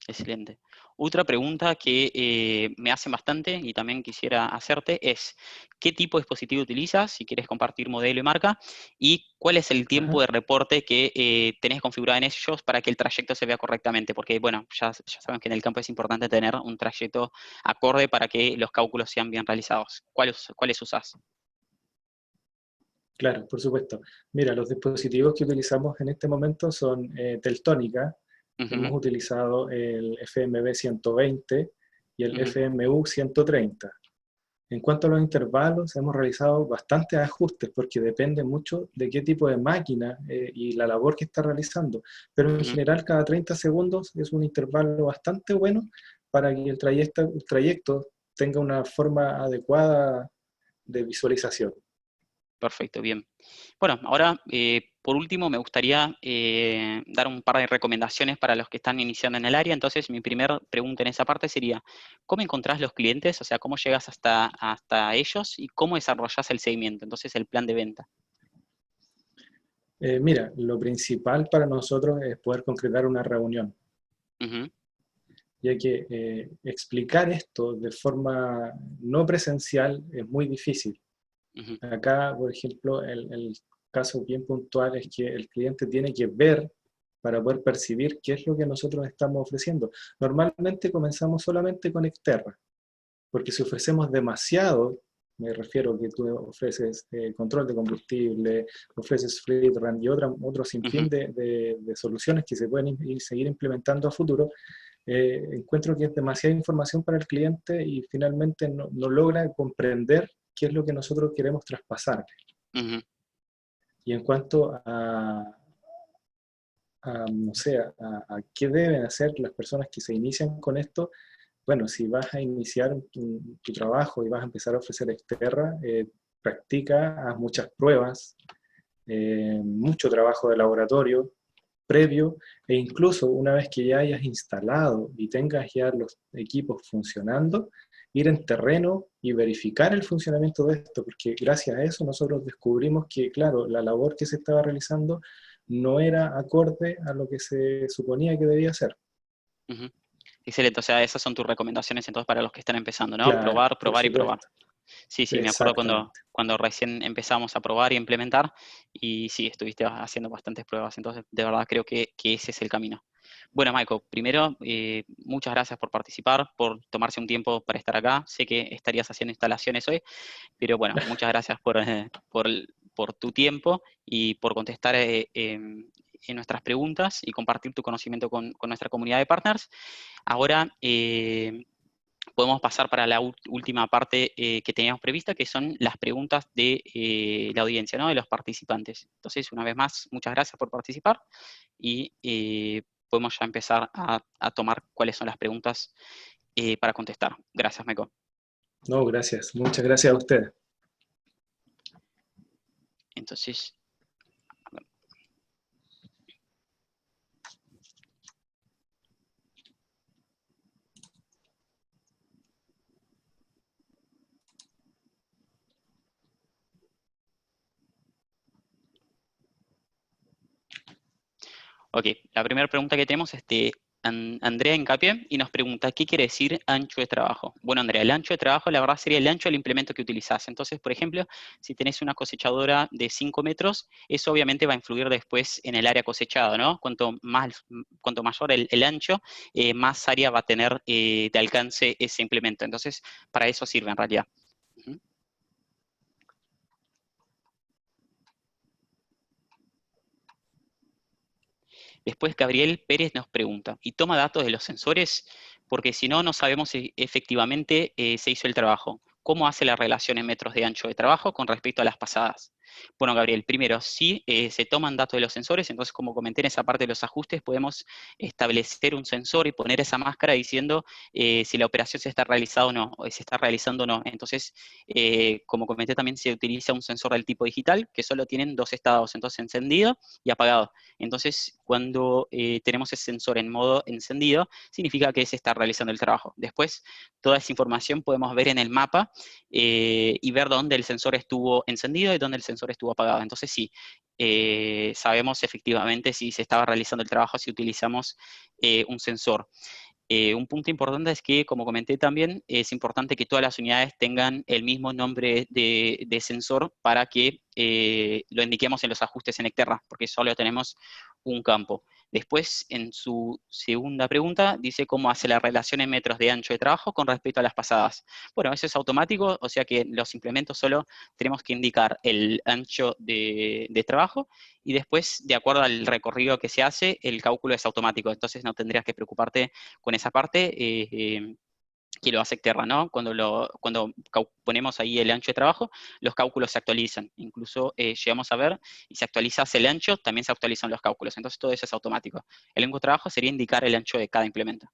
Excelente. Otra pregunta que me hacen bastante y también quisiera hacerte es, ¿qué tipo de dispositivo utilizas? Si quieres compartir modelo y marca, y cuál es el tiempo Ajá. de reporte que tenés configurado en ellos para que el trayecto se vea correctamente, porque bueno, ya saben que en el campo es importante tener un trayecto acorde para que los cálculos sean bien realizados. ¿Cuáles usás? Claro, por supuesto. Mira, los dispositivos que utilizamos en este momento son Teltónica. Ujú, Hemos utilizado el FMV 120 y el ujú, FMU 130. En cuanto a los intervalos, hemos realizado bastantes ajustes porque depende mucho de qué tipo de máquina y la labor que está realizando. Pero en ujú. general, cada 30 segundos es un intervalo bastante bueno para que el trayecto tenga una forma adecuada de visualización. Perfecto, bien. Bueno, ahora, por último, me gustaría dar un par de recomendaciones para los que están iniciando en el área. Entonces, mi primera pregunta en esa parte sería, ¿cómo encontrás los clientes? O sea, ¿cómo llegas hasta ellos y cómo desarrollás el seguimiento? Entonces, el plan de venta. Mira, lo principal para nosotros es poder concretar una reunión, Ujú, ya que explicar esto de forma no presencial es muy difícil. ujú, Acá, por ejemplo, el caso bien puntual es que el cliente tiene que ver para poder percibir qué es lo que nosotros estamos ofreciendo. Normalmente comenzamos solamente con Exterra, porque si ofrecemos demasiado, me refiero a que tú ofreces control de combustible, ofreces fleet run y otro sinfín ujú, de soluciones que se pueden seguir implementando a futuro, encuentro que es demasiada información para el cliente y finalmente no logra comprender qué es lo que nosotros queremos traspasar. ujú, Y en cuanto no sé, a qué deben hacer las personas que se inician con esto, bueno, si vas a iniciar tu trabajo y vas a empezar a ofrecer Exterra, practica, haz muchas pruebas, mucho trabajo de laboratorio previo, e incluso una vez que ya hayas instalado y tengas ya los equipos funcionando, ir en terreno y verificar el funcionamiento de esto, porque gracias a eso nosotros descubrimos que, claro, la labor que se estaba realizando no era acorde a lo que se suponía que debía ser. ujú. Excelente, o sea, esas son tus recomendaciones entonces para los que están empezando, ¿no? Claro, Probar, por probar y probar. supuesto. Sí, sí, me acuerdo Exactamente. cuando recién empezamos a probar y implementar, y sí, estuviste haciendo bastantes pruebas, entonces de verdad creo que ese es el camino. Bueno, Michael, primero, muchas gracias por participar, por tomarse un tiempo para estar acá. Sé que estarías haciendo instalaciones hoy, pero bueno, muchas gracias por tu tiempo y por contestar en nuestras preguntas y compartir tu conocimiento con nuestra comunidad de partners. Ahora, podemos pasar para la última parte que teníamos prevista, que son las preguntas de la audiencia, ¿no? De los participantes. Entonces, una vez más, muchas gracias por participar y podemos ya empezar a tomar cuáles son las preguntas para contestar. Gracias, Meco. No, gracias. Muchas gracias a ustedes. Entonces, ok, la primera pregunta que tenemos es de Andrea Hincapié y nos pregunta, ¿qué quiere decir ancho de trabajo? Bueno, Andrea, el ancho de trabajo la verdad sería el ancho del implemento que utilizás. Entonces, por ejemplo, si tenés una cosechadora de 5 metros, eso obviamente va a influir después en el área cosechada, ¿no? Cuanto mayor el ancho, más área va a tener de alcance ese implemento. Entonces, para eso sirve en realidad. Ujú. Después Gabriel Pérez nos pregunta, ¿y toma datos de los sensores? Porque si no, no sabemos si efectivamente se hizo el trabajo. ¿Cómo hace la relación en metros de ancho de trabajo con respecto a las pasadas? Bueno, Gabriel, primero, sí se toman datos de los sensores, entonces como comenté en esa parte de los ajustes, podemos establecer un sensor y poner esa máscara diciendo si la operación se está realizando o no, o se está realizando o no. Entonces, como comenté, también se utiliza un sensor del tipo digital, que solo tienen dos estados, entonces encendido y apagado. Entonces, cuando tenemos ese sensor en modo encendido, significa que se está realizando el trabajo. Después, toda esa información podemos ver en el mapa y ver dónde el sensor estuvo encendido y dónde el sensor estuvo apagado. Entonces, sí, sabemos efectivamente si se estaba realizando el trabajo, si utilizamos un sensor. Un punto importante es que, como comenté también, es importante que todas las unidades tengan el mismo nombre de sensor para que lo indiquemos en los ajustes en Exterra, porque solo tenemos un campo. Después, en su segunda pregunta, dice cómo hace la relación en metros de ancho de trabajo con respecto a las pasadas. Bueno, eso es automático, o sea que los implementos solo tenemos que indicar el ancho de trabajo, y después, de acuerdo al recorrido que se hace, el cálculo es automático, entonces no tendrías que preocuparte con esa parte, que lo hace Exterra, ¿no? Cuando ponemos ahí el ancho de trabajo, los cálculos se actualizan. Incluso llegamos a ver, y si actualizas el ancho, también se actualizan los cálculos. Entonces todo eso es automático. El único trabajo sería indicar el ancho de cada implemento.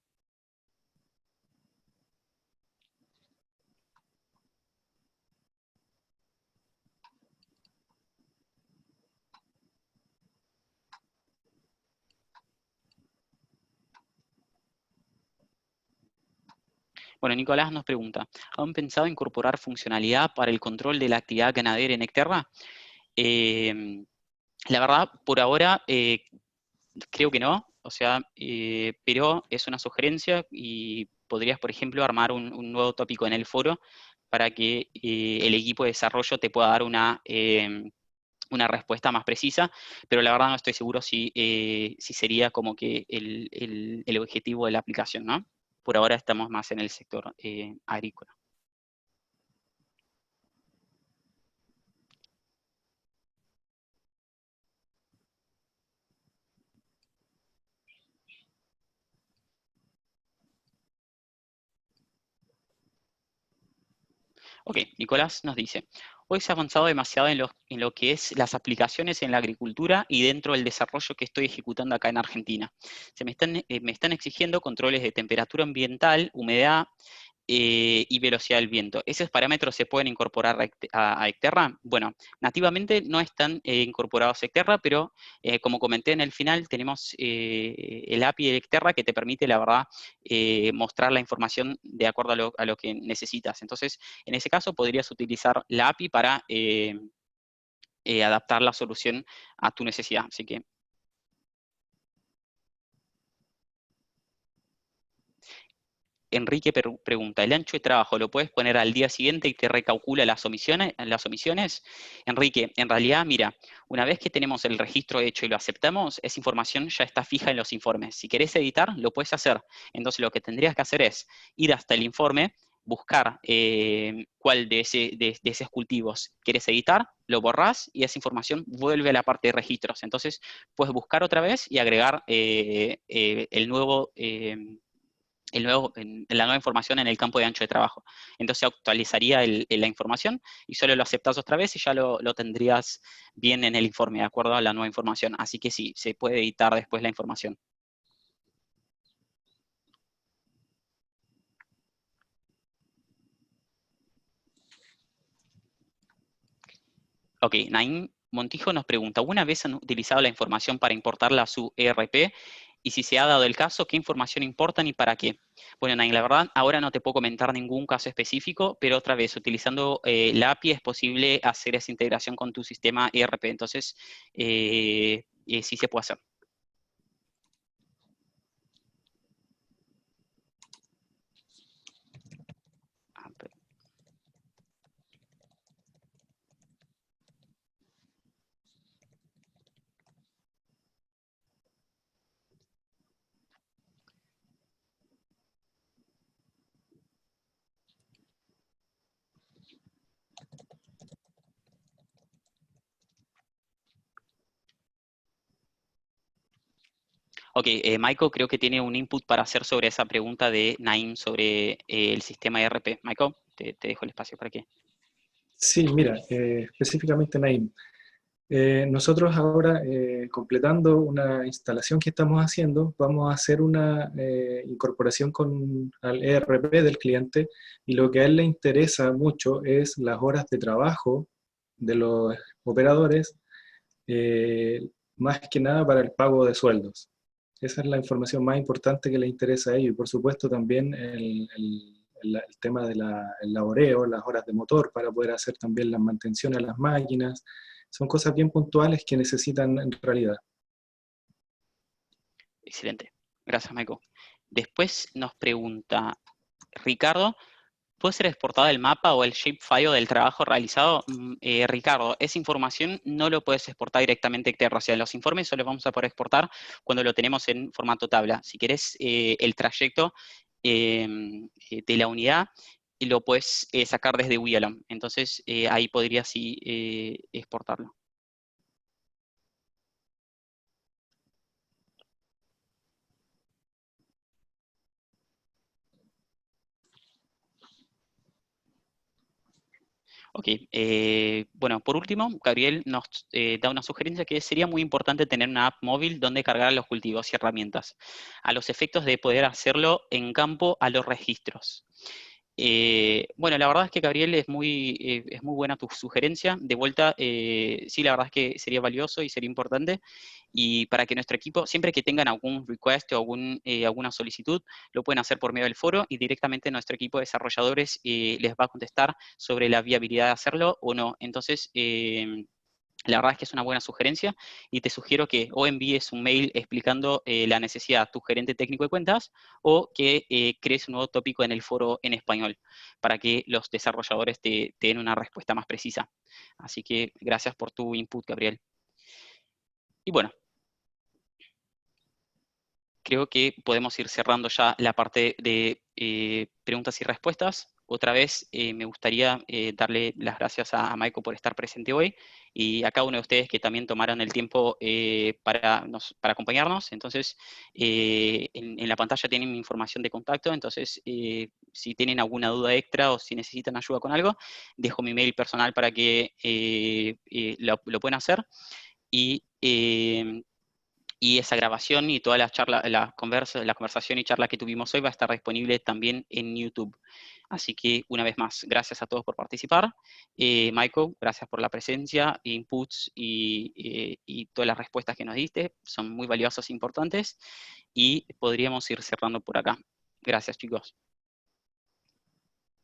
Bueno, Nicolás nos pregunta, ¿han pensado incorporar funcionalidad para el control de la actividad ganadera en Exterra? La verdad, por ahora, creo que no, o sea, pero es una sugerencia y podrías, por ejemplo, armar un nuevo tópico en el foro para que el equipo de desarrollo te pueda dar una respuesta más precisa, pero la verdad no estoy seguro si sería como que el objetivo de la aplicación, ¿no? Por ahora estamos más en el sector agrícola. Ok, Nicolás nos dice, hoy se ha avanzado demasiado en lo que es las aplicaciones en la agricultura y dentro del desarrollo que estoy ejecutando acá en Argentina. Me están exigiendo controles de temperatura ambiental, humedad, y velocidad del viento. ¿Esos parámetros se pueden incorporar a Exterra? Bueno, nativamente no están incorporados a Exterra, pero como comenté en el final, tenemos el API de Exterra que te permite, la verdad, mostrar la información de acuerdo a lo que necesitas. Entonces, en ese caso, podrías utilizar la API para adaptar la solución a tu necesidad. Así que Enrique pregunta, ¿el ancho de trabajo lo puedes poner al día siguiente y te recalcula las omisiones? Enrique, en realidad, mira, una vez que tenemos el registro hecho y lo aceptamos, esa información ya está fija en los informes. Si querés editar, lo puedes hacer. Entonces lo que tendrías que hacer es ir hasta el informe, buscar cuál de esos cultivos quieres editar, lo borrás y esa información vuelve a la parte de registros. Entonces puedes buscar otra vez y agregar la nueva información en el campo de ancho de trabajo. Entonces actualizaría la información y solo lo aceptas otra vez y ya lo tendrías bien en el informe, de acuerdo a la nueva información. Así que sí, se puede editar después la información. Ok, Naim Montijo nos pregunta, ¿alguna vez han utilizado la información para importarla a su ERP? Y si se ha dado el caso, ¿qué información importan y para qué? Bueno, Naim, la verdad, ahora no te puedo comentar ningún caso específico, pero otra vez, utilizando la API es posible hacer esa integración con tu sistema ERP. Entonces, sí se puede hacer. Ok, Michael creo que tiene un input para hacer sobre esa pregunta de Naim sobre el sistema ERP. Michael, te dejo el espacio para que... Sí, mira, específicamente Naim. Nosotros ahora, completando una instalación que estamos haciendo, vamos a hacer una incorporación al ERP del cliente y lo que a él le interesa mucho es las horas de trabajo de los operadores, eh, más que nada para el pago de sueldos. Esa es la información más importante que le interesa a ellos y por supuesto también el tema del laboreo, las horas de motor para poder hacer también las mantenciones a las máquinas. Son cosas bien puntuales que necesitan en realidad. Excelente. Gracias, Michael. Después nos pregunta Ricardo, ¿puede ser exportada el mapa o el shapefile del trabajo realizado? Ricardo, esa información no lo puedes exportar directamente externo. O sea, los informes solo vamos a poder exportar cuando lo tenemos en formato tabla. Si querés el trayecto de la unidad, lo puedes sacar desde WIALOM. Entonces, ahí podrías sí exportarlo. Ok, bueno, por último, Gabriel nos da una sugerencia que sería muy importante tener una app móvil donde cargar los cultivos y herramientas, a los efectos de poder hacerlo en campo a los registros. Bueno, la verdad es que Gabriel es muy buena tu sugerencia. De vuelta, sí, la verdad es que sería valioso y sería importante. Y para que nuestro equipo, siempre que tengan algún request o alguna solicitud, lo pueden hacer por medio del foro y directamente nuestro equipo de desarrolladores les va a contestar sobre la viabilidad de hacerlo o no. Entonces, la verdad es que es una buena sugerencia y te sugiero que o envíes un mail explicando la necesidad a tu gerente técnico de cuentas o que crees un nuevo tópico en el foro en español para que los desarrolladores te den una respuesta más precisa. Así que gracias por tu input, Gabriel. Y bueno, creo que podemos ir cerrando ya la parte de preguntas y respuestas. Otra vez me gustaría darle las gracias a Maiko por estar presente hoy y a cada uno de ustedes que también tomaron el tiempo para acompañarnos. Entonces, en la pantalla tienen mi información de contacto, entonces si tienen alguna duda extra o si necesitan ayuda con algo, dejo mi mail personal para que lo puedan hacer. Y y esa grabación y toda la charla, la conversación y charla que tuvimos hoy va a estar disponible también en YouTube. Así que una vez más, gracias a todos por participar. Michael, gracias por la presencia, inputs y todas las respuestas que nos diste. Son muy valiosas e importantes. Y podríamos ir cerrando por acá. Gracias, chicos.